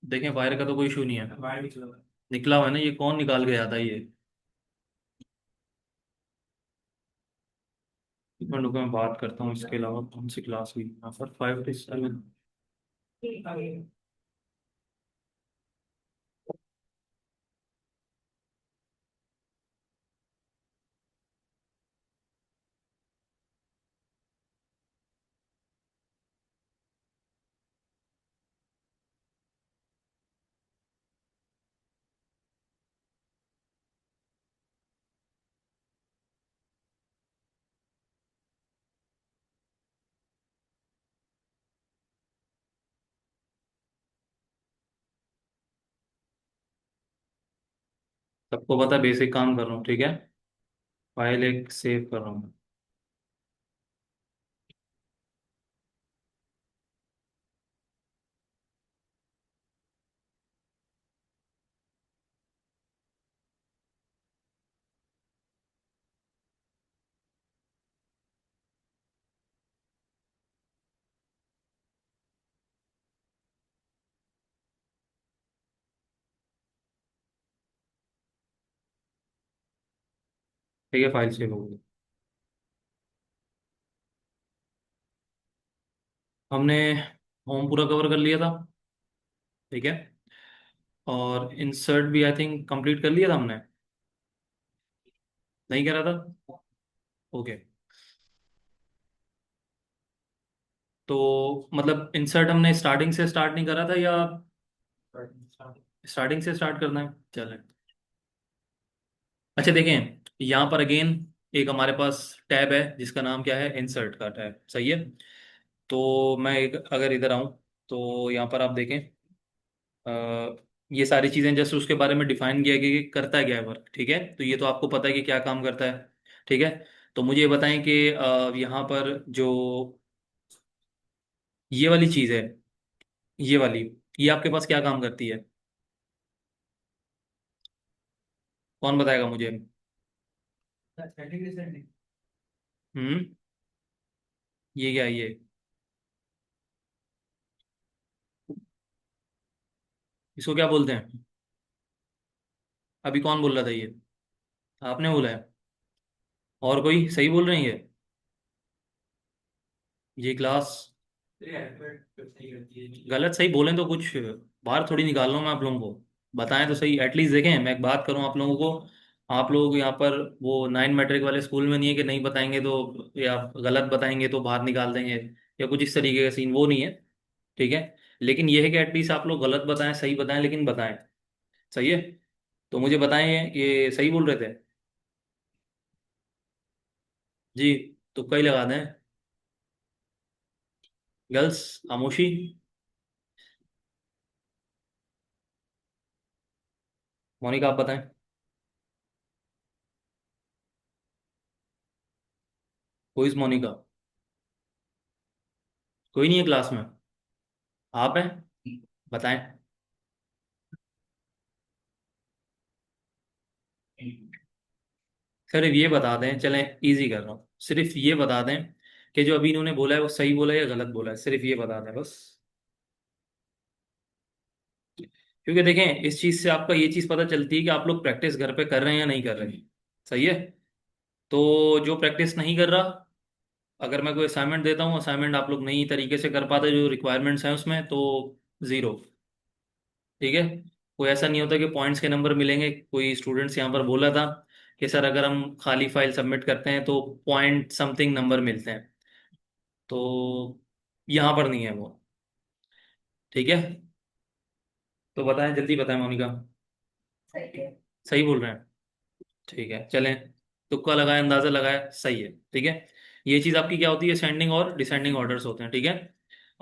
देखें, वायर का तो कोई इशू नहीं है। निकला हुआ है ना, ये कौन निकाल के आता है ये? एक मिनट रुको, मैं बात करता हूँ। इसके अलावा कौन सी क्लास हुई यहाँ पर? 5 to 7। सबको पता है, बेसिक काम कर रहा हूँ, ठीक है। फाइल एक सेव कर रहा हूँ। ठीक है, फाइल सेव हो गई। हमने होम पूरा कवर कर लिया था, ठीक है। और इंसर्ट भी आई थिंक कंप्लीट कर लिया था हमने। नहीं करा था? ओके। तो मतलब इंसर्ट हमने स्टार्टिंग से स्टार्ट नहीं करा था, या स्टार्टिंग से स्टार्ट करना है? चलें। अच्छा देखें, यहाँ पर अगेन एक हमारे पास टैब है जिसका नाम क्या है? इंसर्ट का टैब, सही है। तो मैं एक अगर इधर आऊँ, तो यहाँ पर आप देखें, ये सारी चीज़ें जस्ट उसके बारे में डिफाइन किया गया कि करता क्या है वर्क, ठीक है। तो ये तो आपको पता है कि क्या काम करता है, ठीक है। तो मुझे ये बताएं कि यहाँ पर जो ये वाली चीज़ है, ये वाली, ये आपके पास क्या काम करती है? कौन बताएगा मुझे? हम्म। ये क्या है ये? इसको क्या बोलते हैं? अभी कौन बोल रहा था ये? आपने बोला है? और कोई सही बोल रहे हैं ये? ये क्लास गलत सही बोलें तो कुछ बाहर थोड़ी निकाल रहा हूँ मैं आप लोगों को। बताएं तो सही, एटलीस्ट देखें। मैं एक बात करूँ आप लोगों को, आप लोग यहाँ पर वो 9 मैट्रिक वाले स्कूल में नहीं है कि नहीं बताएंगे तो, या गलत बताएंगे तो बाहर निकाल देंगे, या कुछ इस तरीके का सीन वो नहीं है, ठीक है। लेकिन ये है कि एटलीस्ट आप लोग गलत बताएं सही बताएं, लेकिन बताएं। सही है। तो मुझे बताएं, ये सही बोल रहे थे? जी। तुक्का ही लगा दें। गर्ल्स, खामोशी। मोनिका आप बताएं। Who is Monika? कोई नहीं है क्लास में? आप हैं? बताएं। सिर्फ ये बता दें, चलें इजी कर रहा हूँ, सिर्फ ये बता दें कि जो अभी इन्होंने बोला है वो सही बोला है या गलत बोला है, सिर्फ ये बता दें बस। क्योंकि देखें, इस चीज़ से आपका ये चीज़ पता चलती है कि आप लोग प्रैक्टिस घर पे कर रहे हैं या नहीं कर रहे हैं। सही है। तो जो प्रैक्टिस नहीं कर रहा, अगर मैं कोई असाइनमेंट देता हूँ, असाइनमेंट आप लोग नई तरीके से कर पाते जो रिक्वायरमेंट्स हैं उसमें, तो ज़ीरो, ठीक है। कोई ऐसा नहीं होता कि पॉइंट्स के नंबर मिलेंगे। कोई स्टूडेंट्स यहाँ पर बोला था कि सर अगर हम खाली फाइल सबमिट करते हैं तो पॉइंट समथिंग नंबर मिलते हैं, तो यहाँ पर नहीं है वो, ठीक है। तो बताएं, जल्दी बताएं मोनिका। सही बोल रहे हैं? ठीक है, चलें। तुक्का लगाया, अंदाजा लगाया, सही है, ठीक है। ये चीज़ आपकी क्या होती है? सेंडिंग और डिसेंडिंग ऑर्डर्स होते हैं, ठीक है।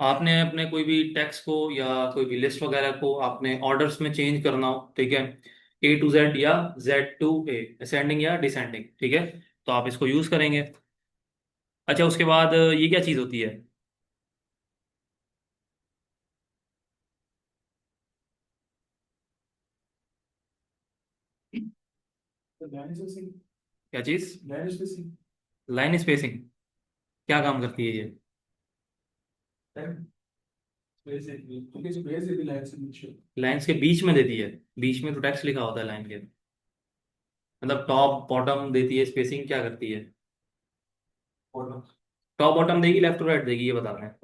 आपने अपने कोई भी टेक्स्ट को या कोई भी लिस्ट वगैरह को आपने ऑर्डर्स में चेंज करना हो, ठीक है, A to Z या Z to A, असेंडिंग या डिसेंडिंग, ठीक है। तो आप इसको यूज़ करेंगे। अच्छा, उसके बाद ये क्या चीज़ होती है? क्या चीज़? Line spacing. क्या काम करती है ये? लाइंस के बीच में देती है? बीच में तो टेक्स्ट लिखा होता है लाइन के। मतलब टॉप बॉटम देती है, स्पेसिंग क्या करती है? टॉप बॉटम देगी, लेफ्ट राइट देगी, ये बता रहे हैं।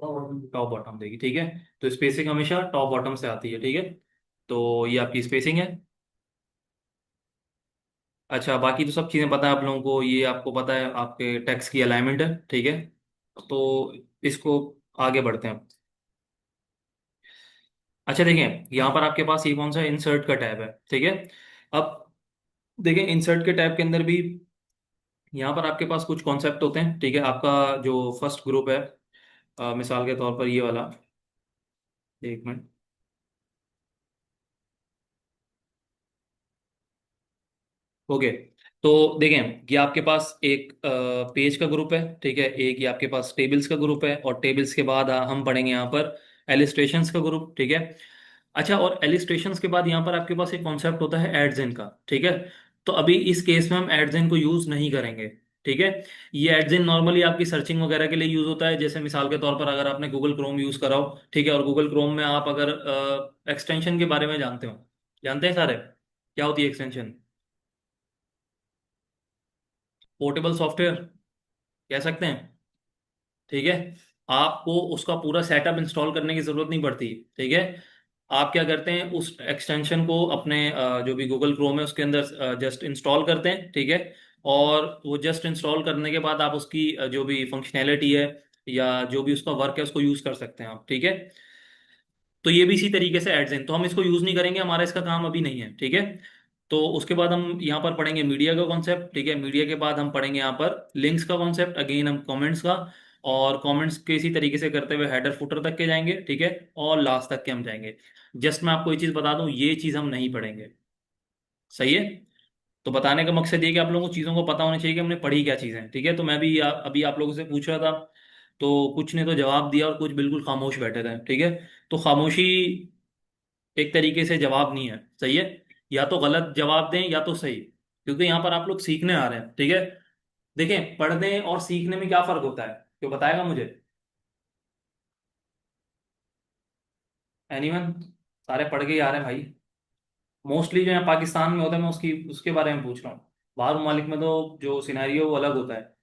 टॉप बॉटम देगी, ठीक है। तो स्पेसिंग हमेशा टॉप बॉटम से आती है, ठीक है। तो ये आपकी स्पेसिंग है। अच्छा, बाकी तो सब चीज़ें पता है आप लोगों को, ये आपको पता है आपके टेक्स्ट की अलाइनमेंट है, ठीक है। तो इसको आगे बढ़ते हैं। अच्छा देखें, यहाँ पर आपके पास ये कौन सा इंसर्ट का टैब है, ठीक है। अब देखें, इंसर्ट के टैब के अंदर भी यहाँ पर आपके पास कुछ कॉन्सेप्ट होते हैं, ठीक है। आपका जो फर्स्ट ग्रुप है, मिसाल के तौर पर ये वाला, एक मिनट। ओके। तो देखें, ये आपके पास एक पेज का ग्रुप है, ठीक है। एक ये आपके पास टेबल्स का ग्रुप है, और टेबल्स के बाद हम पढ़ेंगे यहाँ पर एलिस्ट्रेशंस का ग्रुप, ठीक है। अच्छा, और एलिस्ट्रेशंस के बाद यहाँ पर आपके पास एक कॉन्सेप्ट होता है एडजेन का, ठीक है। तो अभी इस केस में हम एडजेन को यूज नहीं करेंगे, ठीक है। ये एडजेन नॉर्मली आपकी सर्चिंग वगैरह के लिए यूज होता है, जैसे मिसाल के तौर पर अगर आपने गूगल क्रोम यूज करा हो, ठीक है, और गूगल क्रोम में आप अगर एक्सटेंशन के बारे में जानते हो, जानते हैं सारे क्या होती है एक्सटेंशन? पोर्टेबल सॉफ्टवेयर कह सकते हैं, ठीक है। आपको उसका पूरा सेटअप इंस्टॉल करने की जरूरत नहीं पड़ती, ठीक है। आप क्या करते हैं, उस एक्सटेंशन को अपने जो भी गूगल क्रोम है उसके अंदर जस्ट इंस्टॉल करते हैं, ठीक है। और वो जस्ट इंस्टॉल करने के बाद आप उसकी जो भी फंक्शनैलिटी है या जो भी उसका वर्क है उसको यूज कर सकते हैं आप, ठीक है। तो ये भी इसी तरीके से एड्स हैं, तो हम इसको यूज नहीं करेंगे, हमारा इसका काम अभी नहीं है, ठीक है। तो उसके बाद हम यहाँ पर पढ़ेंगे मीडिया का कॉन्सेप्ट, ठीक है। मीडिया के बाद हम पढ़ेंगे यहाँ पर लिंक्स का कॉन्सेप्ट, अगेन हम कमेंट्स का, और कमेंट्स के इसी तरीके से करते हुए हेडर फुटर तक के जाएंगे, ठीक है। और लास्ट तक के हम जाएंगे। जस्ट मैं आपको ये चीज़ बता दूं, ये चीज़ हम नहीं पढ़ेंगे, सही है। तो बताने का मकसद ये है कि आप लोगों को चीज़ों को पता होना चाहिए कि हमने पढ़ी क्या चीज़ें, ठीक है। तो मैं भी अभी आप लोगों से पूछ रहा था, तो कुछ ने तो जवाब दिया और कुछ बिल्कुल खामोश बैठे थे, ठीक है। तो खामोशी एक तरीके से जवाब नहीं है, सही है। या तो गलत जवाब दें या तो सही, क्योंकि यहाँ पर आप लोग सीखने आ रहे हैं, ठीक है। देखें, पढ़ने और सीखने में क्या फर्क होता है, क्यों बताएगा मुझे? एनीवन? सारे पढ़ के ही आ रहे हैं भाई। मोस्टली जो यहाँ पाकिस्तान में होता है, मैं उसकी उसके बारे में पूछ रहा हूँ। बाहर ममालिक में तो जो सिनेरियो वो अलग होता है।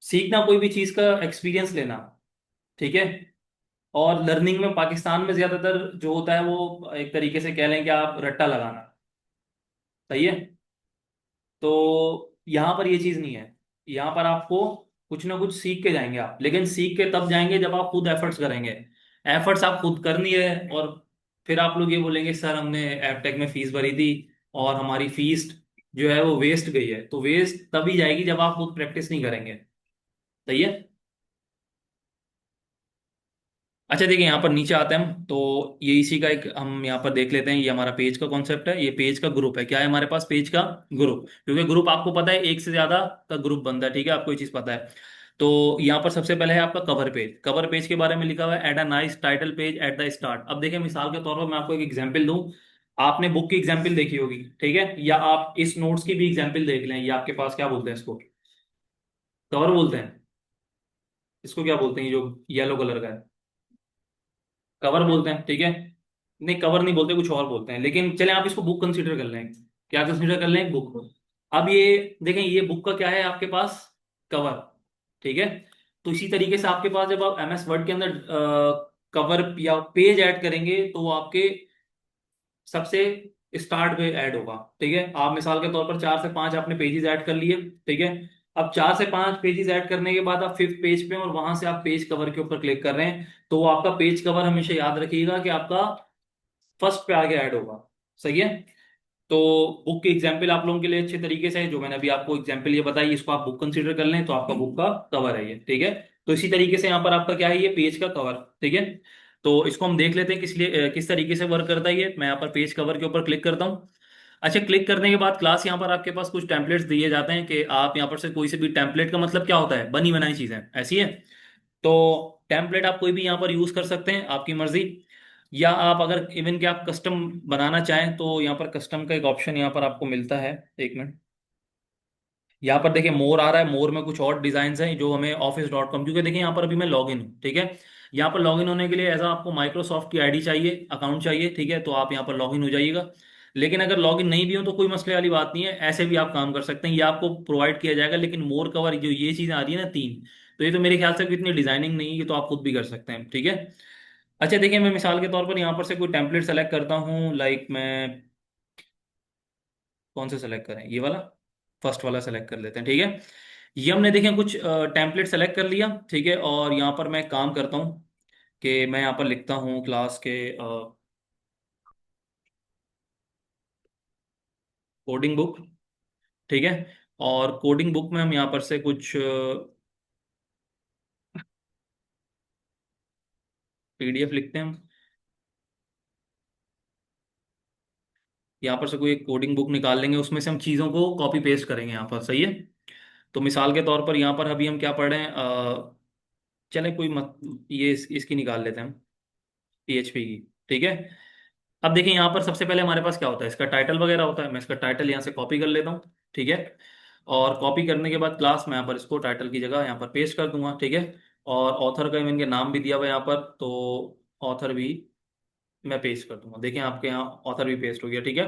सीखना कोई भी चीज़ का एक्सपीरियंस लेना, ठीक है। और लर्निंग में पाकिस्तान में ज्यादातर जो होता है वो एक तरीके से कह लें कि आप रट्टा लगाना, सही है। तो यहाँ पर ये चीज नहीं है। यहाँ पर आपको कुछ ना कुछ सीख के जाएंगे आप, लेकिन सीख के तब जाएंगे जब आप खुद एफर्ट्स करेंगे। एफर्ट्स आप खुद कर नहीं रहे, और फिर आप लोग ये बोलेंगे सर हमने एपटेक में फीस भरी थी और हमारी फीस जो है वो वेस्ट गई है। तो वेस्ट तभी जाएगी जब आप खुद प्रैक्टिस नहीं करेंगे, सही है। अच्छा देखिए, यहाँ पर नीचे आते हैं हम, तो ये इसी का एक हम यहाँ पर देख लेते हैं। ये हमारा पेज का कॉन्सेप्ट है, ये पेज का ग्रुप है। क्या है हमारे पास? पेज का ग्रुप। क्योंकि ग्रुप आपको पता है एक से ज्यादा का ग्रुप बनता है, ठीक है, आपको ये चीज पता है। तो यहाँ पर सबसे पहले है आपका कवर पेज। कवर पेज के बारे में लिखा हुआ है add a nice title page at the start. अब देखिए, मिसाल के तौर पर मैं आपको एक एग्जाम्पल दूं। आपने बुक की एग्जाम्पल देखी होगी, ठीक है, या आप इस नोट्स की भी एग्जाम्पल देख लें। ये आपके पास क्या बोलते हैं इसको? कवर बोलते हैं। इसको क्या बोलते हैं, ये जो येलो कलर का है? कवर बोलते हैं, ठीक है। नहीं, कवर नहीं बोलते, कुछ और बोलते हैं, लेकिन चलें आप इसको बुक कंसीडर कर लें। क्या कंसीडर कर लें? बुक। अब ये देखें, ये बुक का क्या है आपके पास? कवर, ठीक है। तो इसी तरीके से आपके पास जब आप एमएस वर्ड के अंदर कवर या पेज ऐड करेंगे तो वो आपके सबसे स्टार्ट पे ऐड होगा, ठीक है। आप मिसाल के तौर पर 4 से 5 आपने पेजेस ऐड कर लिए, ठीक है। अब 4 से 5 पेजेस ऐड करने के बाद आप फिफ्थ पेज पे हैं, और वहां से आप पेज कवर के ऊपर क्लिक कर रहे हैं, तो वो आपका पेज कवर हमेशा याद रखिएगा कि आपका फर्स्ट पे आगे ऐड होगा, सही है। तो बुक की एग्जाम्पल आप लोगों के लिए अच्छे तरीके से है, जो मैंने अभी आपको एग्जाम्पल ये बताई, इसको आप बुक कंसीडर कर लें तो आपका बुक का कवर है ये, ठीक है। तो इसी तरीके से यहाँ पर आपका क्या है, ये पेज का कवर, ठीक है। तो इसको हम देख लेते हैं किस तरीके से वर्क करता है ये। मैं यहाँ पर पेज कवर के ऊपर क्लिक करता हूँ। अच्छा, क्लिक करने के बाद क्लास यहाँ पर आपके पास कुछ टेम्पलेट्स दिए जाते हैं कि आप यहाँ पर से कोई से भी टेम्पलेट, का मतलब क्या होता है? बनी बनाई चीजें ऐसी है। तो टेम्पलेट आप कोई भी यहाँ पर यूज कर सकते हैं, आपकी मर्जी। या आप अगर इवन कि आप कस्टम बनाना चाहें तो यहाँ पर कस्टम का एक ऑप्शन यहाँ पर आपको मिलता है। एक मिनट। यहाँ पर देखिए मोर आ रहा है, मोर में कुछ और डिजाइन हैं जो हमें office.com, क्योंकि देखिए यहाँ पर अभी मैं लॉग इन हूँ, ठीक है। यहाँ पर लॉग इन होने के लिए ऐसा आपको माइक्रोसॉफ्ट की आईडी चाहिए, अकाउंट चाहिए, ठीक है, तो आप यहाँ पर लॉग इन हो जाइएगा। लेकिन अगर लॉग इन नहीं भी हो तो कोई मसले वाली बात नहीं है, ऐसे भी आप काम कर सकते हैं, ये आपको प्रोवाइड किया जाएगा। लेकिन मोर कवर जो ये चीज़ें आ रही है ना तीन, तो ये तो मेरे ख्याल से इतनी डिजाइनिंग नहीं है, ये तो आप खुद भी कर सकते हैं, ठीक है। अच्छा देखिए, मैं मिसाल के तौर पर यहाँ पर से कोई टेम्पलेट सेलेक्ट करता हूँ, लाइक मैं कौन से सेलेक्ट करें, ये वाला, फर्स्ट वाला सेलेक्ट कर लेते हैं, ठीक है। ये हमने देखें कुछ टेम्पलेट सेलेक्ट कर लिया, ठीक है। और यहाँ पर मैं काम करता हूँ कि मैं यहाँ पर लिखता हूँ क्लास के कोडिंग बुक, ठीक है। और कोडिंग बुक में हम यहाँ पर से कुछ पीडीएफ लिखते हैं हम। यहाँ पर से कोई एक कोडिंग बुक निकाल लेंगे, उसमें से हम चीज़ों को कॉपी पेस्ट करेंगे यहाँ पर, सही है। तो मिसाल के तौर पर यहाँ पर अभी हम क्या पढ़ रहे हैं, चलें कोई मत, ये इसकी निकाल लेते हैं हम, पीएचपी की, ठीक है। अब देखिए यहाँ पर सबसे पहले हमारे पास क्या होता है, इसका टाइटल वगैरह होता है। मैं इसका टाइटल यहाँ से कॉपी कर लेता हूँ, ठीक है। और कॉपी करने के बाद क्लास में यहाँ पर इसको टाइटल की जगह यहाँ पर पेस्ट कर दूंगा, ठीक है। और ऑथर का इनके नाम भी दिया हुआ है यहाँ पर, तो ऑथर भी मैं पेस्ट कर दूंगा। देखिए आपके यहाँ ऑथर भी पेस्ट हो गया, ठीक है।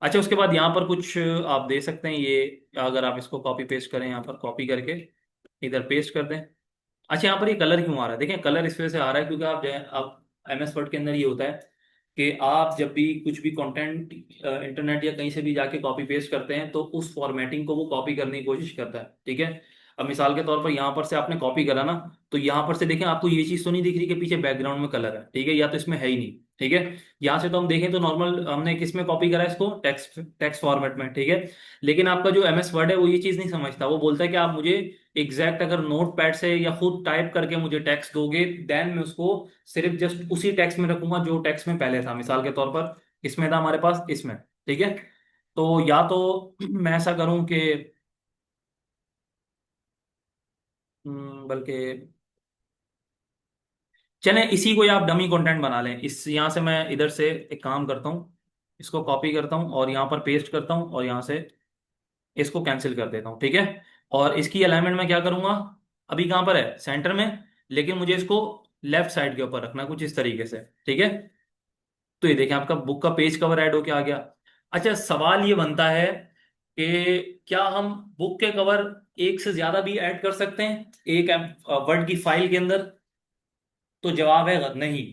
अच्छा उसके बाद यहाँ पर कुछ आप दे सकते हैं, ये अगर आप इसको कॉपी पेस्ट करें, यहाँ पर कॉपी करके इधर पेस्ट कर दें। अच्छा यहाँ पर ये कलर क्यों आ रहा है, देखें कलर इस वजह से आ रहा है क्योंकि आप एमएस वर्ड के अंदर ये होता है कि आप जब भी कुछ भी कंटेंट इंटरनेट या कहीं से भी जाके कॉपी पेस्ट करते हैं तो उस फॉर्मेटिंग को वो कॉपी करने की कोशिश करता है, ठीक है। अब मिसाल के तौर पर यहाँ पर से आपने कॉपी करा ना, तो यहाँ पर से देखें आपको ये चीज़ तो नहीं दिख रही कि पीछे बैकग्राउंड में कलर है, ठीक है, या तो इसमें है ही नहीं, ठीक है। यहाँ से तो हम देखें तो नॉर्मल हमने किस में कॉपी करा है इसको, टेक्स्ट टेक्स्ट फॉर्मेट में, ठीक है। लेकिन आपका जो एमएस वर्ड है वो ये चीज़ नहीं समझता, वो बोलता है कि आप मुझे एग्जैक्ट अगर नोट पैड से या खुद टाइप करके मुझे टेक्स्ट दोगे, देन मैं उसको सिर्फ जस्ट उसी टेक्स्ट में रखूंगा जो टेक्स्ट में पहले था। मिसाल के तौर पर इसमें था हमारे पास, इसमें, ठीक है। तो या तो मैं ऐसा करूं कि बल्कि चलें इसी को या आप डमी कंटेंट बना लें, इस यहाँ से मैं इधर से एक काम करता हूँ, इसको कॉपी करता हूँ और यहाँ पर पेस्ट करता हूँ और यहाँ से इसको कैंसिल कर देता हूँ, ठीक है। और इसकी अलाइनमेंट मैं क्या करूंगा, अभी कहाँ पर है, सेंटर में, लेकिन मुझे इसको लेफ्ट साइड के ऊपर रखना है कुछ इस तरीके से, ठीक है। तो ये देखें आपका बुक का पेज कवर ऐड होके आ गया। अच्छा सवाल ये बनता है कि क्या हम बुक के कवर एक से ज्यादा भी ऐड कर सकते हैं एक वर्ड की फाइल के अंदर, तो जवाब है नहीं,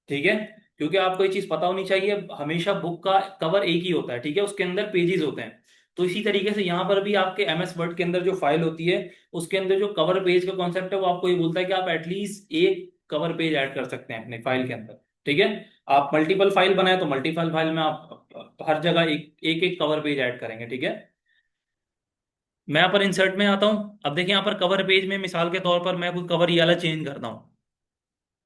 ठीक है। क्योंकि आपको ये चीज पता होनी चाहिए, हमेशा बुक का कवर एक ही होता है, ठीक है, उसके अंदर पेजेस होते हैं। तो इसी तरीके से यहाँ पर भी आपके एमएस वर्ड के अंदर जो फाइल होती है उसके अंदर जो कवर पेज का कॉन्सेप्ट है वो आपको ये बोलता है कि आप एटलीस्ट एक कवर पेज ऐड कर सकते हैं अपने फाइल के अंदर, ठीक है। आप मल्टीपल फाइल बनाए तो मल्टीपल फाइल में आप हर जगह एक एक, एक कवर पेज ऐड करेंगे, ठीक है। मैं यहाँ पर इंसर्ट में आता हूँ, अब देखिए यहाँ पर कवर पेज में मिसाल के तौर पर मैं कोई कवर ये वाला चेंज करता हूँ,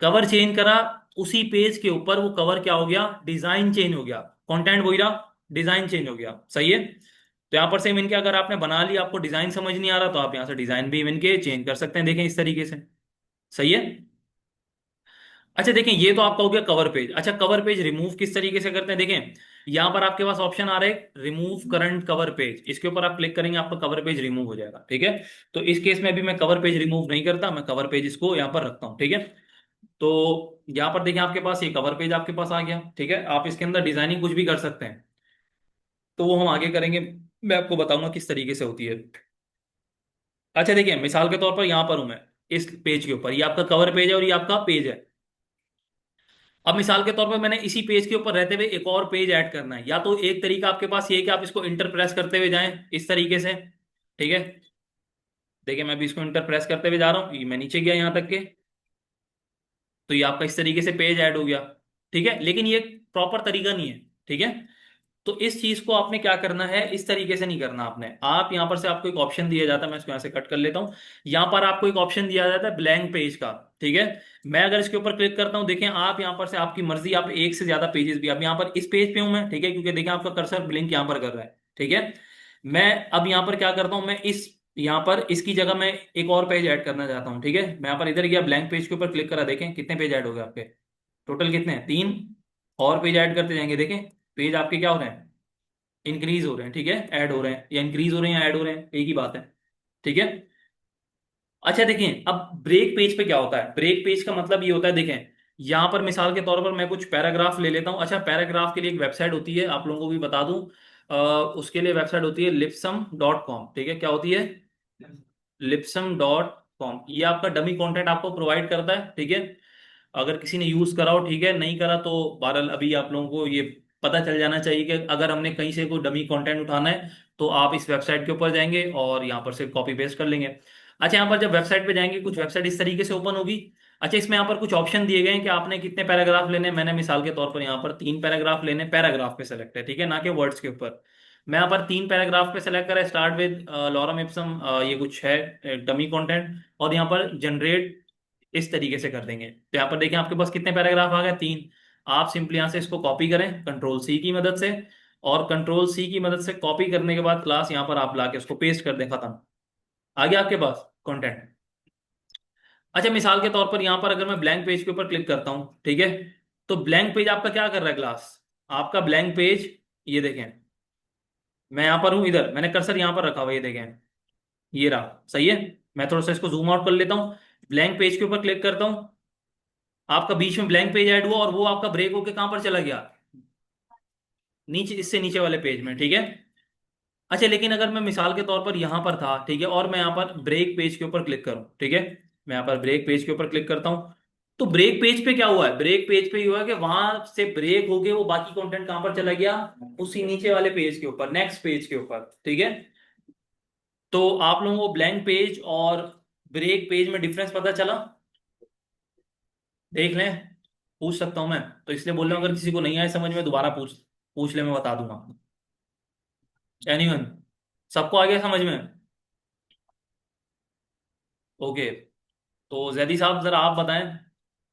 कवर चेंज करा, उसी पेज के ऊपर वो कवर क्या हो गया, डिजाइन चेंज हो गया, कंटेंट वही रहा, डिजाइन चेंज हो गया, सही है। तो यहाँ पर से इवन के अगर आपने बना लिया, आपको डिजाइन समझ नहीं आ रहा तो आप यहाँ से डिजाइन भी इवन के चेंज कर सकते हैं, देखें इस तरीके से, सही है। अच्छा देखें ये तो आपका हो गया कवर पेज। अच्छा कवर पेज रिमूव किस तरीके से करते हैं, देखें यहाँ पर आपके पास ऑप्शन आ रहा है रिमूव करंट कवर पेज, इसके ऊपर आप क्लिक करेंगे आपका कवर पेज रिमूव हो जाएगा, ठीक है। तो इस केस में भी मैं कवर पेज रिमूव नहीं करता, मैं कवर पेज इसको यहाँ पर रखता हूँ, ठीक है। तो यहाँ पर देखिए आपके पास ये कवर पेज आपके पास आ गया, ठीक है। आप इसके अंदर डिजाइनिंग कुछ भी कर सकते हैं, तो वो हम आगे करेंगे, मैं आपको बताऊंगा किस तरीके से होती है। अच्छा देखिए मिसाल के तौर पर यहाँ पर हूं मैं इस पेज के ऊपर, ये आपका कवर पेज है और ये आपका पेज है। अब मिसाल के तौर पर मैंने इसी पेज के ऊपर रहते हुए एक और पेज ऐड करना है, या तो एक तरीका आपके पास ये है कि आप इसको इंटर प्रेस करते हुए जाएं इस तरीके से, ठीक है। देखिए मैं भी इसको इंटर प्रेस करते हुए जा रहा हूँ, ये मैं नीचे गया यहाँ तक के, तो ये आपका इस तरीके से पेज ऐड हो गया, ठीक है। लेकिन ये प्रॉपर तरीका नहीं है, ठीक है। तो इस चीज को आपने क्या करना है, इस तरीके से नहीं करना आपने, आप यहां पर से आपको एक ऑप्शन दिया जाता है, मैं इसको यहां से कट कर लेता हूं। यहां पर आपको एक ऑप्शन दिया जाता है ब्लैंक पेज का, ठीक है। मैं अगर इसके ऊपर क्लिक करता हूं, देखें आप यहां पर से आपकी मर्जी, आप एक से ज्यादा पेजेस भी, अब यहां पर इस पेज पे हूं मैं, ठीक है, क्योंकि देखें आपका कर्सर ब्लिंक यहां पर कर रहा है, ठीक है। मैं अब यहां पर क्या करता हूं, मैं इस यहां पर इसकी जगह मैं एक और पेज ऐड करना चाहता हूं, ठीक है। मैं यहां पर इधर गया ब्लैंक पेज के ऊपर क्लिक करा, देखें कितने पेज ऐड हो गए आपके, टोटल कितने हैं, तीन। और पेज ऐड करते जाएंगे, देखें पेज आपके क्या हो रहे हैं, इंक्रीज हो रहे हैं, ठीक है, ऐड हो रहे हैं, या इंक्रीज हो रहे हैं या ऐड हो रहे हैं, एक ही बात है। ठीक है। अच्छा देखिए, अब ब्रेक पेज पे क्या होता है, ब्रेक पेज का मतलब ये होता है, देखें यहां पर मिसाल के तौर पर मैं कुछ पैराग्राफ ले लेता हूं। अच्छा, पैराग्राफ के लिए एक वेबसाइट होती है, आप लोगों को भी बता दूं, उसके लिए वेबसाइट होती है lipsum.com। ठीक है, क्या होती है? lipsum.com। ये आपका डमी कंटेंट आपको प्रोवाइड करता है, ठीक है। अगर किसी ने यूज करा हो, ठीक है, नहीं करा तो बहरहाल अभी आप लोगों को ये पता चल जाना चाहिए कि अगर हमने कहीं से कोई डमी कंटेंट उठाना है तो आप इस वेबसाइट के ऊपर जाएंगे और यहाँ पर से कॉपी पेस्ट कर लेंगे। अच्छा, यहाँ पर जब वेबसाइट पे जाएंगे, कुछ वेबसाइट इस तरीके से ओपन होगी। अच्छा, इसमें यहाँ पर कुछ ऑप्शन दिए गए हैं कि आपने कितने पैराग्राफ लेने हैं। मैंने मिसाल के तौर पर यहाँ पर 3 पैराग्राफ लेने, पैराग्राफ पे सेलेक्ट है, ठीक है, ना कि वर्ड्स के ऊपर। मैं यहाँ पर 3 पैराग्राफ पे सेलेक्ट करा, स्टार्ट विद लॉरम इप्सम, ये कुछ है डमी कंटेंट, और यहाँ पर जनरेट इस तरीके से कर देंगे। तो यहाँ पर देखें आपके पास कितने पैराग्राफ आ गए, 3। आप सिंपली यहाँ से इसको कॉपी करें कंट्रोल सी की मदद से, और कंट्रोल सी की मदद से कॉपी करने के बाद क्लास यहाँ पर आप लाके उसको पेस्ट कर दें, खत्म, आ गया आपके पास कंटेंट। अच्छा, मिसाल के तौर पर यहाँ पर अगर मैं ब्लैंक पेज के ऊपर क्लिक करता हूँ, ठीक है, तो ब्लैंक पेज आपका क्या कर रहा है क्लास, आपका ब्लैंक पेज, ये देखें, मैं यहाँ पर हूँ, इधर मैंने कर्सर यहाँ पर रखा हुआ, ये देखें, ये रहा, सही है। मैं थोड़ा सा इसको जूम आउट कर लेता हूँ, ब्लैंक पेज के ऊपर क्लिक करता हूँ, आपका बीच में ब्लैंक पेज ऐड हुआ और वो आपका ब्रेक होके कहां पर चला गया, नीचे, इससे नीचे वाले पेज में, ठीक है। अच्छा, लेकिन अगर मैं मिसाल के तौर पर यहां पर था, ठीक है, और मैं यहां पर ब्रेक पेज के ऊपर क्लिक करूं, ठीक है, मैं यहां पर ब्रेक पेज के ऊपर क्लिक करता हूं, तो ब्रेक पेज पे क्या हुआ है, ब्रेक पेज पे ये हुआ है कि वहां से ब्रेक होके वो बाकी कंटेंट कहां पर चला गया, उसी नीचे वाले पेज के ऊपर, नेक्स्ट पेज के ऊपर, ठीक है। तो आप लोगों को ब्लैंक पेज और ब्रेक पेज में डिफरेंस पता चला, देख लें, पूछ सकता हूं मैं, तो इसलिए बोल रहा हूं, अगर किसी को नहीं आए समझ में दोबारा पूछ पूछ ले, मैं बता दूंगा। एनीवन, सबको आ गया समझ में? ओके। तो जैदी साहब जरा आप बताएं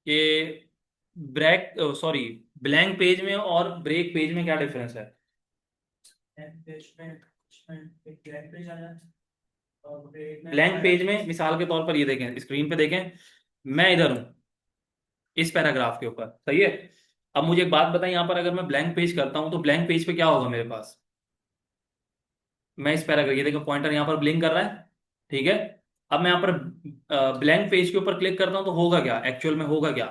कि ब्रेक सॉरी ब्लैंक पेज में और ब्रेक पेज में क्या डिफरेंस है। ब्लैंक पेज में मिसाल के तौर पर ये देखें, स्क्रीन पे देखें, मैं इधर हूं इस पैराग्राफ के ऊपर, सही है। अब मुझे एक बात बताएं, यहां पर अगर मैं ब्लैंक पेज करता हूं तो ब्लैंक पेज पे क्या होगा मेरे पास, मैं इस पैराग्राफ, ये देखो पॉइंटर यहाँ पर ब्लिंक कर रहा है, ठीक है। अब मैं यहाँ पर ब्लैंक पेज के ऊपर क्लिक करता हूँ तो होगा क्या, एक्चुअल में होगा क्या,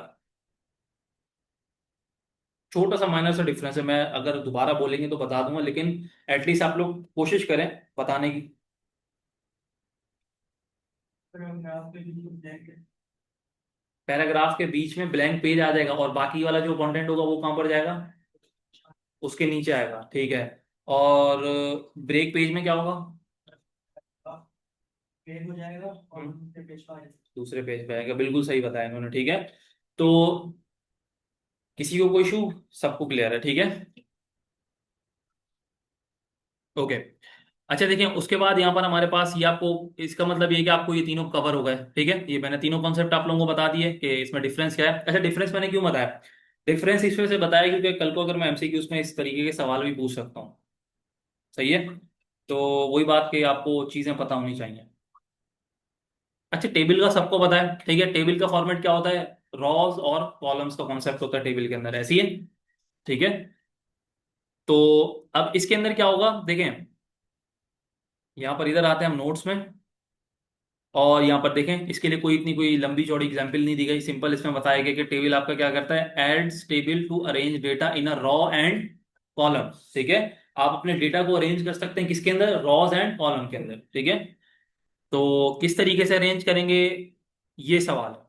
छोटा सा माइनर सा डिफरेंस है, मैं अगर दोबारा बोलेंगे तो बता दूंगा, लेकिन एटलीस्ट आप लोग कोशिश करें बताने की। पैराग्राफ के बीच में ब्लैंक पेज आ जाएगा और बाकी वाला जो कंटेंट होगा वो कहाँ पर जाएगा, उसके नीचे आएगा, ठीक है। और ब्रेक पेज में क्या होगा, दूसरे पेज पे आएगा, बिल्कुल सही बताया इन्होंने, ठीक है। तो किसी को कोई इशू, सबको क्लियर है, ठीक है, ओके। अच्छा देखिए, उसके बाद यहाँ पर हमारे पास ये आपको, इसका मतलब ये है कि आपको ये तीनों कवर हो गए, ठीक है, ये मैंने तीनों कॉन्सेप्ट आप लोगों को बता दिए कि इसमें डिफरेंस क्या है। अच्छा, डिफरेंस मैंने क्यों बताया, डिफरेंस इस वजह से बताया क्योंकि कल को अगर मैं एमसीक्यूज में इस तरीके के सवाल भी पूछ सकता हूँ, सही है। तो वही बात कि आपको चीजें पता होनी चाहिए। अच्छा, टेबल का सबको पता है, ठीक है, टेबल का फॉर्मेट क्या होता है, रॉज और कॉलम्स का कॉन्सेप्ट होता है टेबल के अंदर, ऐसी है, ठीक है। तो अब इसके अंदर क्या होगा देखें, यहाँ पर इधर आते हैं हम नोट्स में, और यहाँ पर देखें इसके लिए कोई इतनी कोई लंबी चौड़ी एग्जांपल नहीं दी गई, सिंपल इसमें बताया गया कि टेबल आपका क्या करता है, adds table to arrange data in a row and column, ठीक है। आप अपने डेटा को अरेंज कर सकते हैं किसके अंदर, रॉज एंड कॉलम के अंदर, ठीक है। तो किस तरीके से अरेंज करेंगे, ये सवाल है।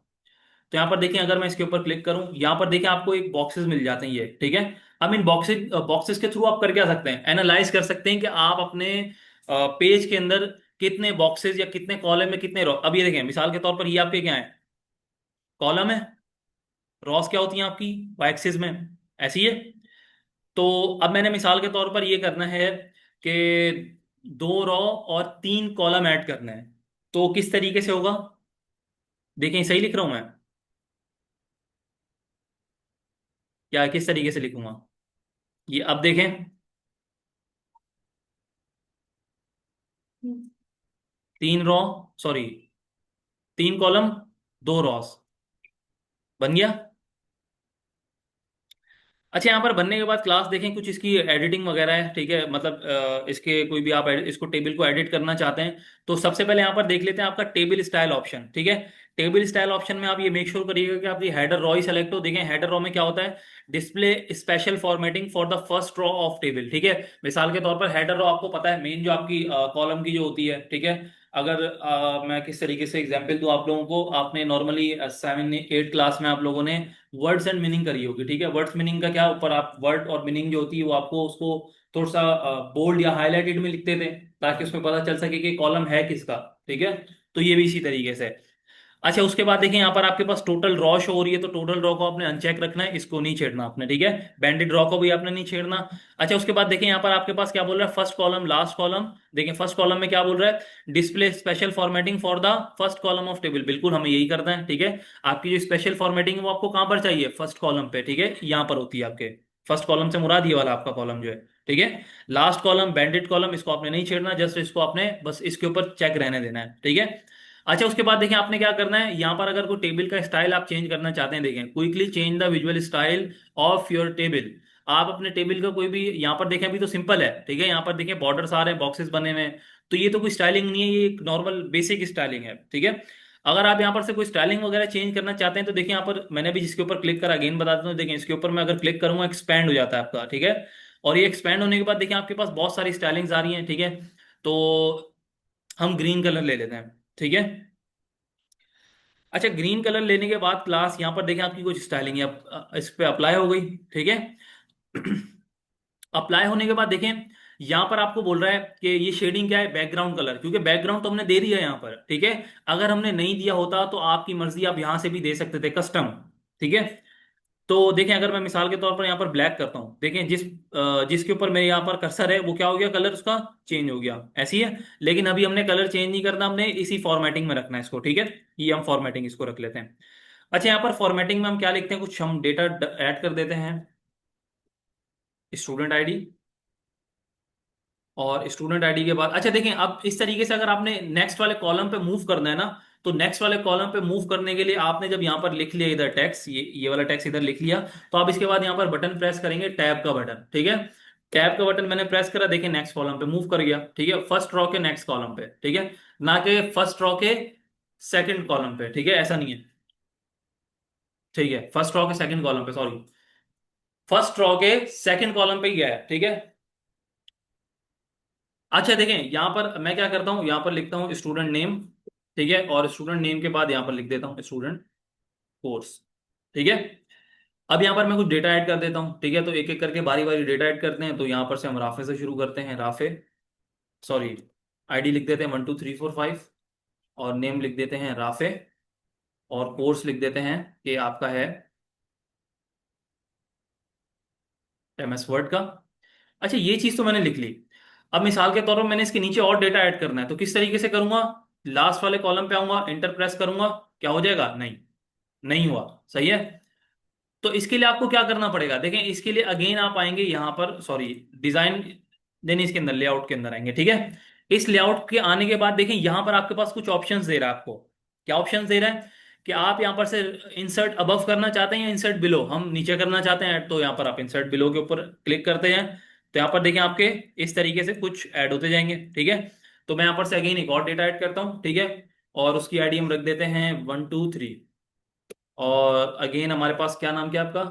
तो यहाँ पर देखें, अगर मैं इसके ऊपर क्लिक करूं, यहाँ पर देखें आपको एक बॉक्सेस मिल जाते हैं, ये ठीक है। अब इन बॉक्सेस बॉक्सेस के थ्रू आप कर क्या सकते हैं, एनालाइज कर सकते हैं कि आप अपने पेज के अंदर कितने बॉक्सेस या कितने कॉलम में कितने रो, अब ये देखें मिसाल के तौर पर ये आपके क्या है, कॉलम है, रॉस क्या होती हैं आपकी, वाई एक्सिस में, ऐसी है। तो अब मैंने मिसाल के तौर पर ये करना है कि 2 रॉ और 3 कॉलम ऐड करना है, तो किस तरीके से होगा, देखें सही लिख रहा हूं मैं, या किस तरीके से लिखूंगा, ये अब देखें, 3 रॉ, सॉरी 3 कॉलम, 2 रॉस, बन गया। अच्छा, यहाँ पर बनने के बाद क्लास देखें, कुछ इसकी एडिटिंग वगैरह है, ठीक है, मतलब इसके कोई भी आप इसको टेबल को एडिट करना चाहते हैं तो सबसे पहले यहाँ पर देख लेते हैं आपका टेबल स्टाइल ऑप्शन, ठीक है। टेबल स्टाइल ऑप्शन में आप ये मेक श्योर करिएगा कि आपकी हेडर रॉ ही सेलेक्ट हो। देखें हेडर रॉ में क्या होता है, display special formatting for the first raw of table, ठीक है। मिसाल के तौर पर हेडर रॉ आपको पता है मेन जो आपकी कॉलम की जो होती है, ठीक है। अगर मैं किस तरीके से एग्जांपल दूं आप लोगों को, आपने नॉर्मली 7 8 क्लास में आप लोगों ने वर्ड्स एंड मीनिंग करी होगी, ठीक है। वर्ड्स मीनिंग का क्या, ऊपर आप वर्ड और मीनिंग जो होती है वो आपको उसको थोड़ा सा बोल्ड या हाईलाइटेड में लिखते थे ताकि उसमें पता चल सके कि कॉलम है किसका, ठीक है। तो ये भी इसी तरीके से। अच्छा, उसके बाद देखिए यहाँ पर आपके पास टोटल रॉ शो हो रही है, तो टोटल रॉ को आपने अनचेक रखना है, इसको नहीं छेड़ना आपने, ठीक है। बैंडेड रॉ को भी आपने नहीं छेड़ना। अच्छा, उसके बाद देखिए यहाँ पर आपके पास क्या बोल रहा है, फर्स्ट कॉलम लास्ट कॉलम। देखिए फर्स्ट कॉलम में क्या बोल रहा है, display special formatting for the first column of table, बिल्कुल हमें यही करना है, ठीक है। आपकी जो स्पेशल फॉर्मेटिंग है वो आपको कहाँ पर चाहिए, फर्स्ट कॉलम पे, ठीक है, यहाँ पर होती है आपके। फर्स्ट कॉलम से मुराद ये वाला आपका कॉलम जो है, ठीक है। लास्ट कॉलम बैंडेड कॉलम, इसको आपने नहीं छेड़ना, जस्ट इसको आपने बस इसके ऊपर चेक रहने देना है, ठीक है। अच्छा, उसके बाद देखिए आपने क्या करना है, यहाँ पर अगर कोई टेबल का स्टाइल आप चेंज करना चाहते हैं, देखें quickly change the visual style of your table. आप अपने टेबल का कोई भी, यहाँ पर देखें अभी तो सिंपल है, ठीक है। यहाँ पर देखें बॉर्डर्स आ रहे हैं, बॉक्सेस बने हुए हैं, तो ये तो कोई स्टाइलिंग नहीं है, ये एक नॉर्मल बेसिक स्टाइलिंग है, ठीक है। अगर आप यहाँ पर से कोई स्टाइलिंग वगैरह चेंज करना चाहते हैं तो देखिए यहाँ पर मैंने भी जिसके ऊपर क्लिक करा, अगेन बता देता हूँ, देखें इसके ऊपर मैं अगर क्लिक करूंगा एक्सपैंड हो जाता है आपका, ठीक है। और ये एक्सपैंड होने के बाद देखिए आपके पास बहुत सारी स्टाइलिंग्स आ रही हैं, ठीक है। तो हम ग्रीन कलर ले लेते हैं, ठीक है। अच्छा, ग्रीन कलर लेने के बाद क्लास यहाँ पर देखें आपकी कुछ स्टाइलिंग है, इस पे अप्लाई हो गई, ठीक है। अप्लाई होने के बाद देखें यहाँ पर आपको बोल रहा है कि ये शेडिंग क्या है, बैकग्राउंड कलर, क्योंकि बैकग्राउंड तो हमने दे दिया है यहाँ पर, ठीक है। अगर हमने नहीं दिया होता तो आपकी मर्जी, आप यहाँ से भी दे सकते थे कस्टम, ठीक है। तो देखें अगर मैं मिसाल के तौर पर यहाँ पर ब्लैक करता हूँ, देखें जिसके ऊपर मेरे यहाँ पर कर्सर है वो क्या हो गया, कलर उसका चेंज हो गया, ऐसी है। लेकिन अभी हमने कलर चेंज नहीं करना, हमने इसी फॉर्मेटिंग में रखना है इसको, ठीक है। ये हम फॉर्मेटिंग इसको रख लेते हैं। अच्छा, यहाँ पर फॉर्मेटिंग में हम क्या लिखते हैं, कुछ हम डेटा ऐड कर देते हैं, स्टूडेंट आईडी। और स्टूडेंट आईडी के बाद अच्छा देखें, अब इस तरीके से अगर आपने नेक्स्ट वाले कॉलम पे मूव करना है ना, तो नेक्स्ट वाले कॉलम पे मूव करने के लिए आपने जब यहाँ पर लिख लिया इधर टेक्स्ट, ये वाला टेक्स्ट इधर लिख लिया, तो आप इसके बाद यहाँ पर बटन प्रेस करेंगे, टैब का बटन, ठीक है। टैब का बटन मैंने प्रेस करा, देखिए नेक्स्ट कॉलम पे मूव कर गया, ठीक है, फर्स्ट रॉ के नेक्स्ट कॉलम पे, ठीक है। ना कि फर्स्ट रॉ के सेकंड कॉलम पे, ठीक है, ऐसा नहीं है, ठीक है। फर्स्ट रॉ के सेकंड कॉलम पे, सॉरी, फर्स्ट रॉ के सेकंड कॉलम पे ही गया है, ठीक है। अच्छा देखें यहाँ पर मैं क्या करता हूँ, यहाँ पर लिखता हूँ स्टूडेंट नेम, ठीक है। और स्टूडेंट नेम के बाद यहाँ पर लिख देता हूँ स्टूडेंट कोर्स, ठीक है। अब यहाँ पर मैं कुछ डेटा ऐड कर देता हूँ, ठीक है। तो एक एक करके बारी बारी डेटा ऐड करते हैं, तो यहाँ पर से हम राफे से शुरू करते हैं, राफे, सॉरी, आईडी लिख देते हैं 1234 5, और नेम लिख देते हैं राफे, और कोर्स लिख देते हैं कि आपका है MS वर्ड का। अच्छा, ये चीज तो मैंने लिख ली। अब मिसाल के तौर पर मैंने इसके नीचे और डेटा ऐड करना है, तो किस तरीके से करूंगा, लास्ट वाले कॉलम पे आऊंगा, इंटर प्रेस करूंगा, क्या हो जाएगा, नहीं, नहीं हुआ, सही है। तो इसके लिए आपको क्या करना पड़ेगा, देखें इसके लिए अगेन आप आएंगे यहाँ पर, सॉरी, डिजाइन, देन इसके अंदर लेआउट के अंदर आएंगे, ठीक है। इस लेआउट के आने के बाद देखें यहाँ पर आपके पास कुछ ऑप्शंस दे रहा है आपको। क्या ऑप्शंस दे रहा है, कि आप यहाँ पर से इंसर्ट अबव करना चाहते हैं या इंसर्ट बिलो, हम नीचे करना चाहते हैं, तो यहाँ पर आप इंसर्ट बिलो के ऊपर क्लिक करते हैं, तो यहाँ पर देखें आपके इस तरीके से कुछ ऐड होते जाएंगे, ठीक है। तो मैं यहाँ पर से अगेन एक और डेटा ऐड करता हूँ, ठीक है। और उसकी आईडी हम रख देते हैं 123, और अगेन हमारे पास क्या नाम क्या आपका,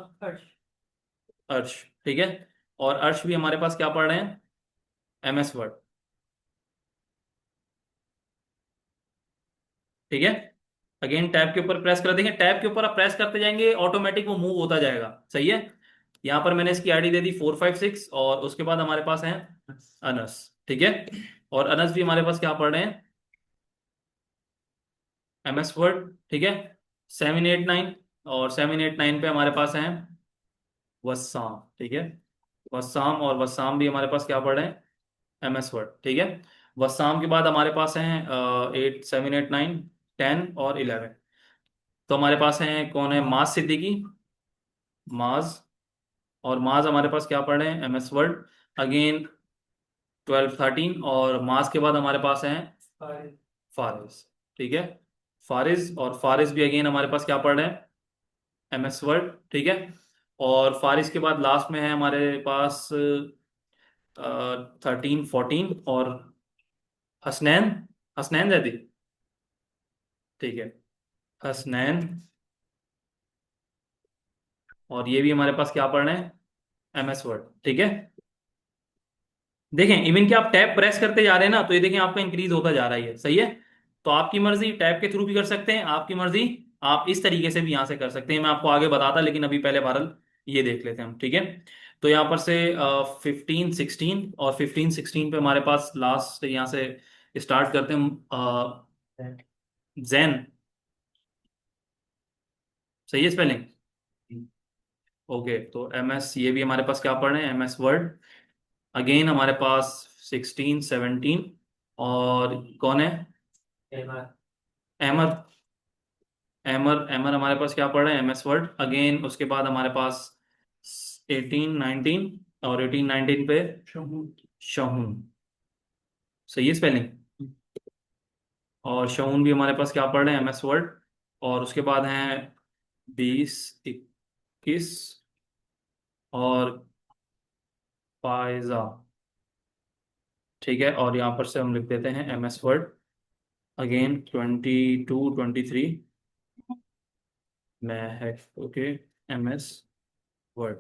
अर्श, ठीक है। और अर्श भी हमारे पास क्या पढ़ रहे हैं, MS वर्ड, ठीक है। अगेन टैब के ऊपर प्रेस कर देंगे, टैब के ऊपर आप प्रेस करते जाएंगे, ऑटोमेटिक वो मूव होता जाएगा, सही है। यहाँ पर मैंने इसकी आईडी दे दी 456, और उसके बाद हमारे पास है अनस, ठीक है। और अनस भी हमारे पास क्या पढ़ रहे हैं, MS वर्ड, ठीक है। 789, और 789 पे हमारे पास है वस्साम, ठीक है। वस्साम, और वस्साम भी हमारे पास क्या पढ़ रहे हैं, MS वर्ड, ठीक है। वस्साम के बाद हमारे पास हैं 8 7 8 9 10 और 11। तो हमारे पास हैं कौन है, माज सिद्दीकी, माज, और माज हमारे पास क्या पढ़ रहे हैं, MS वर्ड, अगेन 12 13, और माज के बाद हमारे पास हैं फारिज, ठीक है। फारिज, और फारिज भी अगेन हमारे पास क्या पढ़ रहे हैं, MS वर्ड, ठीक है। और फारिस के बाद लास्ट में है हमारे पास 13 14 और हसनैन। हसनैन जैदी। ठीक है। हसनैन। और ये भी हमारे पास क्या पढ़ रहे हैं, MS वर्ड। ठीक है। देखें इवन कि आप टैब प्रेस करते जा रहे हैं ना, तो ये देखें आपका इंक्रीज होता जा रहा है, ये सही है। तो आपकी मर्जी, टैब के थ्रू भी कर सकते हैं, आपकी मर्जी। आप इस तरीके से भी यहाँ से कर सकते हैं, मैं आपको आगे बताता, लेकिन अभी पहले बहरहाल ये देख लेते हैं हम। ठीक है। तो यहाँ पर से 15 16 और 15 16 पे हमारे पास लास्ट यहाँ से स्टार्ट करते हैं। जैन। सही है स्पेलिंग। ओके, तो MS ये भी हमारे पास क्या पढ़ रहे हैं, MS वर्ड। अगेन हमारे पास 16 17। और कौन है, एमर। एमर एमर हमारे पास क्या पढ़ रहे हैं, MS वर्ड अगेन। उसके बाद हमारे पास 18 19। और 18 19 पे शहून। सही है स्पेलिंग। और शहून भी हमारे पास क्या पढ़ रहे हैं, MS वर्ड। और उसके बाद हैं 20 21। और पायजा। ठीक है। और यहाँ पर से हम लिख देते हैं MS वर्ड अगेन 22 23 में है। Okay. MS word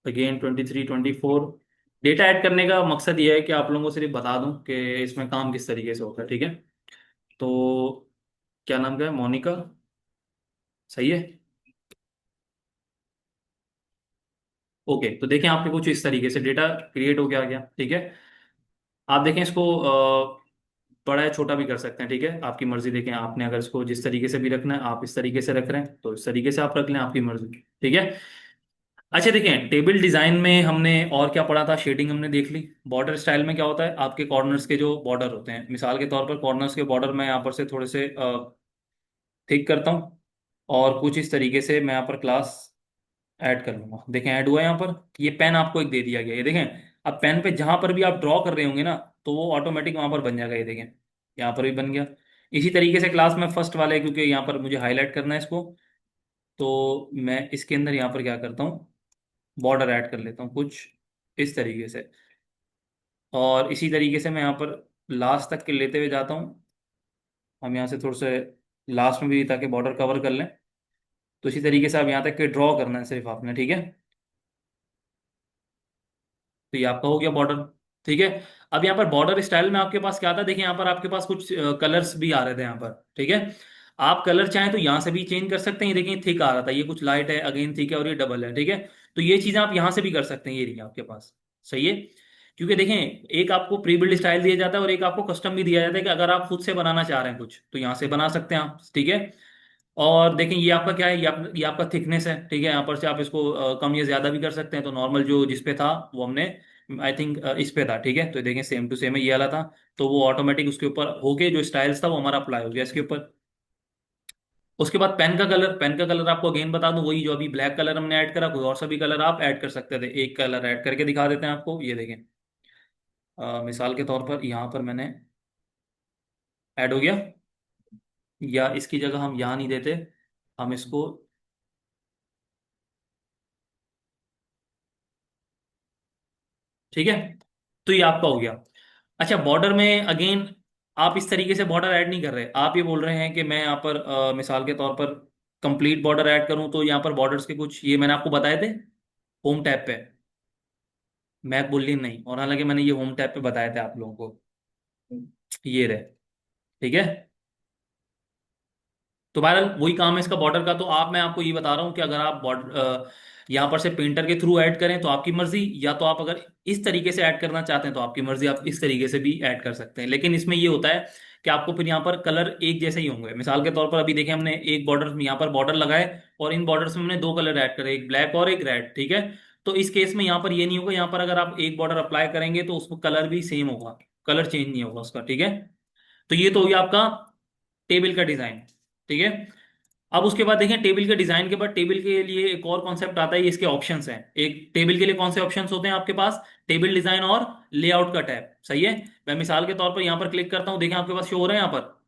again 23 24। Data add करने का मकसद ये है कि आप लोगों को सिर्फ बता दूं कि इसमें काम किस तरीके से होता है। ठीक है। तो क्या नाम का है, मोनिका। सही है। ओके, तो देखें आपके कुछ इस तरीके से डेटा क्रिएट हो गया ठीक है। आप देखें इसको बड़ा या छोटा भी कर सकते हैं, ठीक है, आपकी मर्जी। देखें आपने अगर इसको जिस तरीके से भी रखना है, आप इस तरीके से रख रहे हैं तो इस तरीके से आप रख लें, आपकी मर्जी। ठीक है। अच्छा देखें, टेबल डिजाइन में हमने और क्या पढ़ा था, शेडिंग हमने देख ली। बॉर्डर स्टाइल में क्या होता है, आपके कॉर्नर्स के जो बॉर्डर होते हैं, मिसाल के तौर पर कॉर्नर्स के बॉर्डर मैं यहाँ पर से थोड़े से थिक करता हूँ। और कुछ इस तरीके से मैं यहाँ पर क्लास ऐड कर लूंगा। देखें ऐड हुआ है यहाँ पर। ये पेन आपको एक दे दिया गया, ये देखें। अब पेन पे जहां पर भी आप ड्रॉ कर रहे होंगे ना, तो वो ऑटोमेटिक वहां पर बन जाएगा, ये देखें। यहाँ पर भी बन गया। इसी तरीके से क्लास में फर्स्ट वाले, क्योंकि यहाँ पर मुझे हाईलाइट करना है इसको, तो मैं इसके अंदर यहाँ पर क्या करता हूँ, बॉर्डर ऐड कर लेता हूँ कुछ इस तरीके से। और इसी तरीके से मैं यहाँ पर लास्ट तक के लेते हुए जाता हूँ। हम यहाँ से थोड़े से लास्ट में भी, ताकि बॉर्डर कवर कर लें। तो इसी तरीके से आप यहाँ तक के ड्रॉ करना है सिर्फ आपने। ठीक है। तो ये आपका हो गया बॉर्डर। ठीक है। अब यहाँ पर बॉर्डर स्टाइल में आपके पास क्या था, देखिए यहाँ पर आपके पास कुछ कलर्स भी आ रहे थे यहाँ पर। ठीक है। आप कलर चाहें तो यहाँ से भी चेंज कर सकते हैं, ये देखिए थिक आ रहा था, ये कुछ लाइट है, अगेन थिक है, और ये डबल है। ठीक है। तो ये चीजें आप यहाँ से भी कर सकते हैं, ये रही आपके पास। सही है। क्योंकि देखें, एक आपको प्री बिल्ड स्टाइल दिया जाता है और एक आपको कस्टम भी दिया जाता है, कि अगर आप खुद से बनाना चाह रहे हैं कुछ, तो यहाँ से बना सकते हैं आप। ठीक है। और देखें ये आपका क्या है, ये आपका थिकनेस है। ठीक है। यहाँ पर से आप इसको कम या ज्यादा भी कर सकते हैं। तो नॉर्मल जो जिस पे था वो हमने, आई थिंक इस पे था। ठीक है। तो देखें सेम टू सेम ये वाला था। तो वो ऑटोमेटिक उसके ऊपर होके जो स्टाइल्स था वो हमारा अप्लाई हो गया इसके ऊपर। उसके बाद पेन का कलर, पेन का कलर आपको अगेन बता दूं, वही जो अभी ब्लैक कलर हमने ऐड करा, कोई और सा भी कलर आप ऐड कर सकते थे। एक कलर ऐड करके दिखा देते हैं आपको, ये देखें। मिसाल के तौर पर यहाँ पर मैंने ऐड हो गया। या इसकी जगह हम यहाँ नहीं देते, हम इसको, ठीक है। तो ये आपका हो गया। अच्छा, बॉर्डर में अगेन आप इस तरीके से बॉर्डर ऐड नहीं कर रहे, आप ये बोल रहे हैं कि मैं यहाँ पर मिसाल के तौर पर कंप्लीट बॉर्डर ऐड करूं, तो यहाँ पर बॉर्डर्स के कुछ ये मैंने आपको बताए थे होम टैब पे। मैक बुलियन नहीं, और हालांकि मैंने ये होम टैब पे बताए थे आप लोगों को, ये रहे। ठीक है। तो बहरहाल वही काम है इसका बॉर्डर का। तो आप, मैं आपको ये बता रहा हूँ कि अगर आप बॉर्डर यहाँ पर से पेंटर के थ्रू ऐड करें तो आपकी मर्जी, या तो आप अगर इस तरीके से ऐड करना चाहते हैं तो आपकी मर्जी, आप इस तरीके से भी ऐड कर सकते हैं। लेकिन इसमें ये होता है कि आपको फिर यहाँ पर कलर एक जैसे ही होंगे। मिसाल के तौर पर अभी देखें, हमने एक बॉर्डर यहाँ पर बॉर्डर लगाए, और इन बॉर्डर्स में हमने दो कलर ऐड करे, एक ब्लैक और एक रेड। ठीक है। तो इस केस में यहाँ पर ये नहीं होगा, यहाँ पर अगर आप एक बॉर्डर अप्लाई करेंगे तो उसको कलर भी सेम होगा, कलर चेंज नहीं होगा उसका। ठीक है। तो ये तो हो गया आपका टेबल का डिजाइन। ठीक है। अब उसके बाद देखें, टेबल के डिजाइन के बाद टेबल के लिए एक और कॉन्सेप्ट आता है, ये इसके ऑप्शंस हैं। एक टेबल के लिए कौन से ऑप्शंस होते हैं आपके पास, टेबल डिजाइन और लेआउट का टैब। सही है। मैं मिसाल के तौर पर यहाँ पर क्लिक करता हूँ, देखें आपके पास शो हो रहा है, यहाँ पर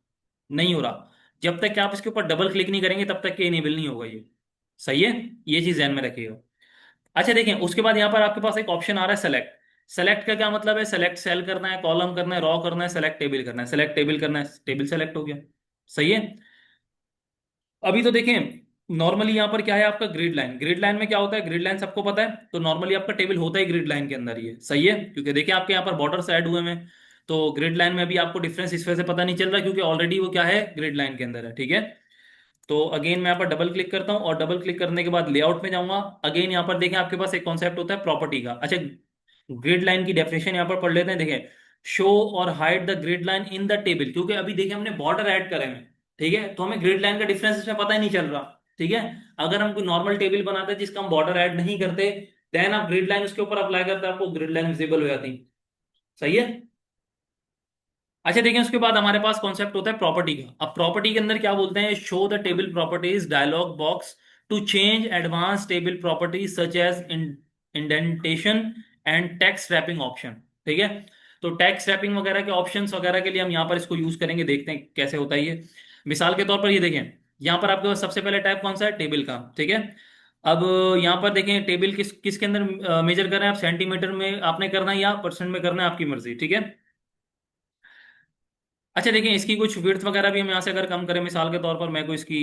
नहीं हो रहा। जब तक कि आप इसके ऊपर डबल क्लिक नहीं करेंगे तब तक कि इनेबल नहीं होगा ये। सही है। ये चीज ध्यान में रखिएगा। अच्छा देखें, उसके बाद यहाँ पर आपके पास एक ऑप्शन आ रहा है सेलेक्ट। सेलेक्ट का क्या मतलब है? सेलेक्ट सेल करना है, कॉलम करना है, रॉ करना है, सेलेक्ट टेबल करना है। सेलेक्ट टेबल करना है, टेबल सेलेक्ट हो गया। सही है। अभी तो देखें, नॉर्मली यहाँ पर क्या है आपका ग्रिड लाइन। ग्रिड लाइन में क्या होता है? ग्रिड लाइन सबको पता है, तो नॉर्मली आपका टेबल होता है ग्रिड लाइन के अंदर ही है। सही है, क्योंकि देखिए आपके यहाँ पर बॉर्डर्स ऐड हुए हैं, तो ग्रिड लाइन में अभी आपको डिफरेंस इस वजह से पता नहीं चल रहा क्योंकि ऑलरेडी वो क्या है, ग्रिड लाइन के अंदर है। ठीक है। तो अगेन मैं यहाँ पर डबल क्लिक करता हूँ और डबल क्लिक करने के बाद लेआउट में जाऊंगा। अगेन यहाँ पर देखें आपके पास एक कॉन्सेप्ट होता है प्रॉपर्टी का। अच्छा, ग्रिड लाइन की डेफिनेशन यहाँ पर पढ़ लेते हैं। देखें, शो और hide the grid line in the table, क्योंकि अभी देखिए हमने बॉर्डर ऐड करे हैं। ठीक है, तो हमें ग्रिड लाइन का डिफरेंस इसमें पता ही नहीं चल रहा। ठीक है। अगर हम कोई नॉर्मल टेबल बनाते हैं जिसका हम बॉर्डर ऐड नहीं करते, देन आप ग्रिड लाइन उसके ऊपर अप्लाई करते हैं, आपको ग्रिड लाइन विजिबल हो जाती। सही है। अच्छा देखिए, उसके बाद हमारे पास कॉन्सेप्ट होता है प्रॉपर्टी का। अब प्रॉपर्टी के अंदर क्या बोलते हैं? Show the table properties dialog box to change advance table properties such as indentation and text wrapping option. ठीक है। तो टेक्स्ट रैपिंग वगैरह के ऑप्शंस वगैरह के लिए हम यहाँ पर इसको यूज करेंगे, देखते हैं कैसे होता है ये। मिसाल के तौर पर ये देखें, यहाँ पर आपके पास सबसे पहले टाइप कौन सा है? टेबल का। ठीक है। अब यहाँ पर देखें टेबल किसके अंदर मेजर कर रहे हैं आप? सेंटीमीटर में आपने करना है या परसेंट में करना है, आपकी मर्जी। ठीक है। अच्छा देखिए, इसकी कुछ विड्थ वगैरह भी हम यहाँ से अगर कम करें, मिसाल के तौर पर मैं को इसकी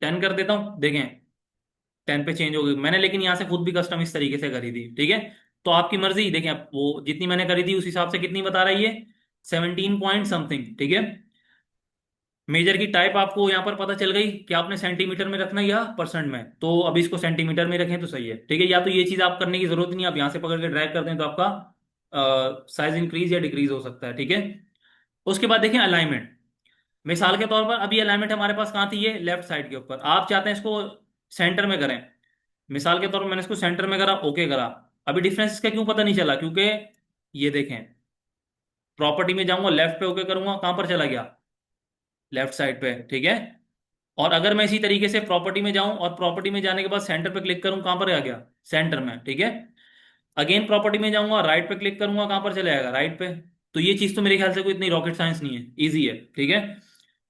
10 कर देता हूँ। देखें 10 पे चेंज हो गई मैंने, लेकिन यहाँ से खुद भी कस्टम इस तरीके से करी थी। ठीक है। तो आपकी मर्जी, देखें आप वो जितनी मैंने करी थी उस हिसाब से कितनी बता रही है? 17 पॉइंट समथिंग। ठीक है। मेजर की टाइप आपको यहाँ पर पता चल गई कि आपने सेंटीमीटर में रखना है या परसेंट में, तो अभी इसको सेंटीमीटर में रखें तो सही है। ठीक है। या तो ये चीज़ आप करने की जरूरत नहीं, आप यहाँ से पकड़ के ड्रैग कर दें तो आपका साइज इंक्रीज या डिक्रीज हो सकता है। ठीक है। उसके बाद देखें अलाइनमेंट। मिसाल के तौर पर अभी अलाइनमेंट हमारे पास कहाँ थी? ये लेफ्ट साइड के ऊपर। आप चाहते हैं इसको सेंटर में करें। मिसाल के तौर पर मैंने इसको सेंटर में करा, ओके करा। अभी डिफरेंस इसका क्यों पता नहीं चला? क्योंकि ये देखें, प्रॉपर्टी में जाऊंगा, लेफ्ट पे ओके करूंगा, कहां पर चला गया? लेफ्ट साइड पे। ठीक है। और अगर मैं इसी तरीके से प्रॉपर्टी में जाऊं और प्रॉपर्टी में जाने के बाद सेंटर पे क्लिक करूं, कहां पर आ गया? सेंटर में। ठीक है। अगेन प्रॉपर्टी में जाऊंगा, राइट पे क्लिक करूंगा, कहां पर चले जाएगा? राइट पे। तो ये चीज तो मेरे ख्याल से कोई इतनी रॉकेट साइंस नहीं है, इजी है। ठीक है।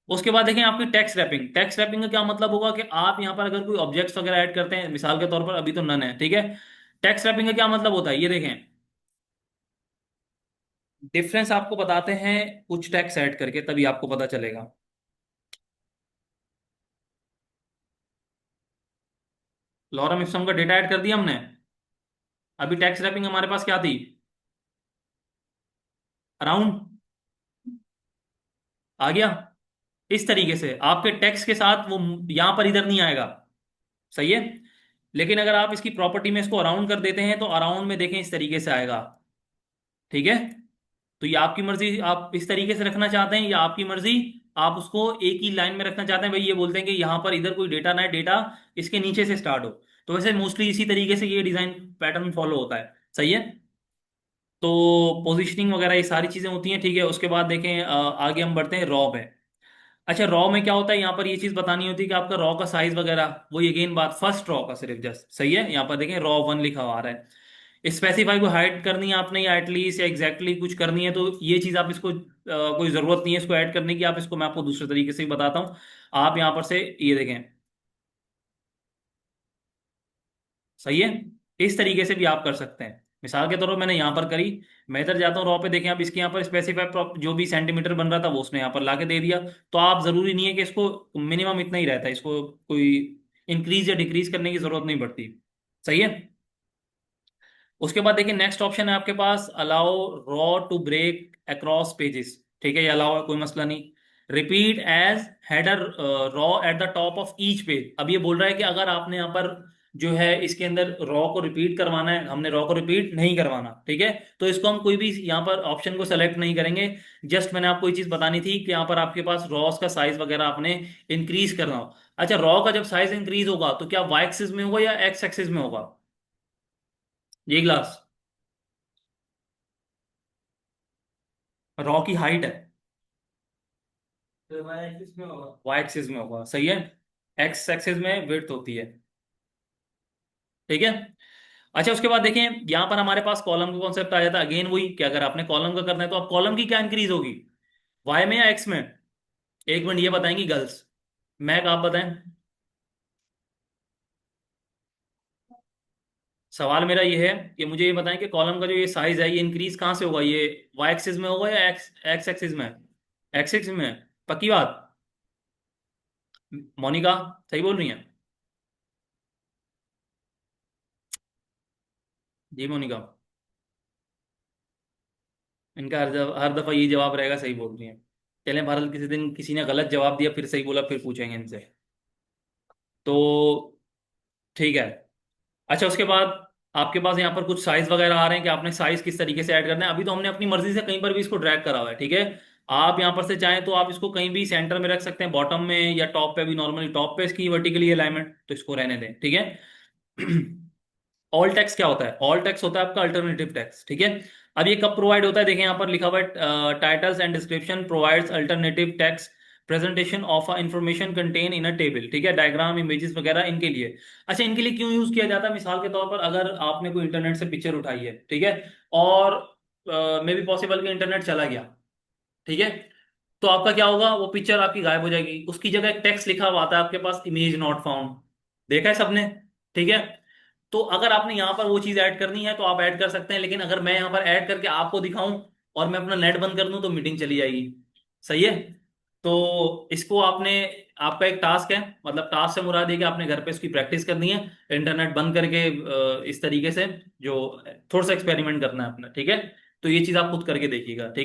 उसके बाद देखें आपकी टेक्स्ट रैपिंग। टेक्स्ट रैपिंग का क्या मतलब होगा कि आप यहाँ पर अगर कोई ऑब्जेक्ट्स वगैरह ऐड करते हैं, मिसाल के तौर पर अभी तो नन है। ठीक है। टेक्स्ट रैपिंग का क्या मतलब होता है? ये देखें, डिफरेंस आपको बताते हैं कुछ टेक्स्ट ऐड करके, तभी आपको पता चलेगा। लॉरम इप्सम का डेटा ऐड कर दिया हमने। अभी टेक्स्ट रैपिंग हमारे पास क्या थी? अराउंड आ गया। इस तरीके से आपके टेक्स्ट के साथ वो यहां पर इधर नहीं आएगा। सही है। लेकिन अगर आप इसकी प्रॉपर्टी में इसको अराउंड कर देते हैं तो अराउंड में देखें इस तरीके से आएगा। ठीक है। तो ये आपकी मर्जी, आप इस तरीके से रखना चाहते हैं या आपकी मर्जी आप उसको एक ही लाइन में रखना चाहते हैं। भाई ये बोलते हैं कि यहां पर इधर कोई डेटा ना है, डेटा इसके नीचे से स्टार्ट हो। तो वैसे मोस्टली इसी तरीके से ये डिजाइन पैटर्न फॉलो होता है। सही है। तो पोजिशनिंग वगैरह ये सारी चीजें होती हैं। ठीक है। उसके बाद देखें आगे हम बढ़ते हैं रॉ पे। अच्छा, रॉ में क्या होता है? यहाँ पर ये चीज बतानी होती है कि आपका रॉ का साइज वगैरह, वो अगेन बात फर्स्ट रॉ का सिर्फ जस्ट। सही है। यहाँ पर देखें रॉ 1 लिखा हुआ आ रहा है। स्पेसिफाई को हाइड करनी है आपने या एटलीस्ट या एग्जैक्टली कुछ करनी है, तो ये चीज आप इसको कोई जरूरत नहीं है इसको ऐड करने की। आप इसको, मैं आपको दूसरे तरीके से भी बताता हूँ। आप यहाँ पर से ये देखें, सही है, इस तरीके से भी आप कर सकते हैं। मिसाल के तौर पर मैंने यहाँ पर करी, मैं इधर जाता हूँ रॉ पे, देखें आप इसके यहाँ पर स्पेसिफाई जो भी सेंटीमीटर बन रहा था वो उसने यहाँ पर लाके दे दिया। तो आप जरूरी नहीं है कि इसको, मिनिमम इतना ही रहता है, इसको कोई इंक्रीज या डिक्रीज करने की जरूरत नहीं पड़ती। सही है। उसके बाद देखिए नेक्स्ट ऑप्शन है आपके पास, allow row to break across pages. ठीक है, ये अलाउ है, कोई मसला नहीं। Repeat as header row at the top of each page. अब ये बोल रहा है कि अगर आपने यहाँ पर जो है इसके अंदर रॉ को रिपीट करवाना है, हमने रॉ को रिपीट नहीं करवाना। ठीक है। तो इसको हम कोई भी यहाँ पर ऑप्शन को सेलेक्ट नहीं करेंगे। जस्ट मैंने आपको ये चीज बतानी थी कि यहाँ पर आपके पास रॉस का साइज वगैरह आपने इंक्रीज करना हो। अच्छा, रॉ का जब साइज इंक्रीज होगा तो क्या वाई एक्सिस में होगा या एक्स एक्सिस में होगा? ये ग्लास रॉ की हाइट है, तो वाई एक्सिस में होगा। वाई एक्सिस में होगा, सही है। एक्स एक्सिस में विड्थ होती है। ठीक है। अच्छा, उसके बाद देखें यहां पर हमारे पास कॉलम का कॉन्सेप्ट आ जाता है। अगेन वही कि अगर आपने कॉलम का करना है तो आप कॉलम की क्या इंक्रीज होगी, वाई में या एक्स में? एक मिनट, ये बताएंगी गर्ल्स। मैं आप बताएं। सवाल मेरा ये है कि मुझे ये बताएं कि कॉलम का जो ये साइज है ये इंक्रीज कहाँ से होगा, ये वाई एक्सिस में होगा या एक्स एक्स एक्सिस में? एक्स एक्सिस में। पक्की बात? मोनिका, सही बोल रही हैं? जी मोनिका। इनका हर दफा ये जवाब रहेगा, सही बोल रही हैं। चलें, भारत किसी दिन किसी ने गलत जवाब दिया, फिर सही बोला, फिर पूछेंगे इनसे। तो ठीक है। अच्छा, उसके बाद आपके पास यहाँ पर कुछ साइज वगैरह आ रहे हैं कि आपने साइज किस तरीके से ऐड करना है? अभी तो हमने अपनी मर्जी से कहीं पर भी इसको ड्रैग करा हुआ है, ठीक है। आप यहाँ पर से चाहें तो आप इसको कहीं भी सेंटर में रख सकते हैं, बॉटम में या टॉप पे भी। नॉर्मली टॉप पे इसकी वर्टिकली अलाइनमेंट, तो इसको रहने दें, ठीक है। ऑल टेक्स्ट क्या होता है? ऑल टेक्स्ट होता है आपका अल्टरनेटिव टेक्स्ट, ठीक है। अब ये कब प्रोवाइड होता है? देखें यहाँ पर लिखा हुआ है, titles and description provides alternative text presentation of a information contain in a table, ठीक है। डायग्राम, इमेजेस वगैरह इनके लिए। अच्छा, इनके लिए क्यों यूज किया जाता है? मिसाल के तौर पर अगर आपने कोई इंटरनेट से पिक्चर उठाई है, ठीक है, और मे बी पॉसिबल कि इंटरनेट चला गया, ठीक है, तो आपका क्या होगा? वो पिक्चर आपकी गायब हो जाएगी, उसकी जगह एक टेक्स्ट लिखा हुआ आता है आपके पास, इमेज नॉट फाउंड। देखा है सबने? ठीक है। तो अगर आपने यहाँ पर वो चीज ऐड करनी है तो आप ऐड कर सकते हैं, लेकिन अगर मैं यहाँ पर ऐड करके आपको दिखाऊं और मैं अपना नेट बंद कर दूं तो मीटिंग चली जाएगी। सही है। तो इसको आपने, आपका एक टास्क है, मतलब टास्क से मुराद है कि आपने घर पे इसकी प्रैक्टिस करनी है, इंटरनेट बंद करके, इस तरीके से जो थोड़ा सा एक्सपेरिमेंट करना है अपना, ठीक है। तो ये चीज आप खुद करके देखिएगा, ठीक है।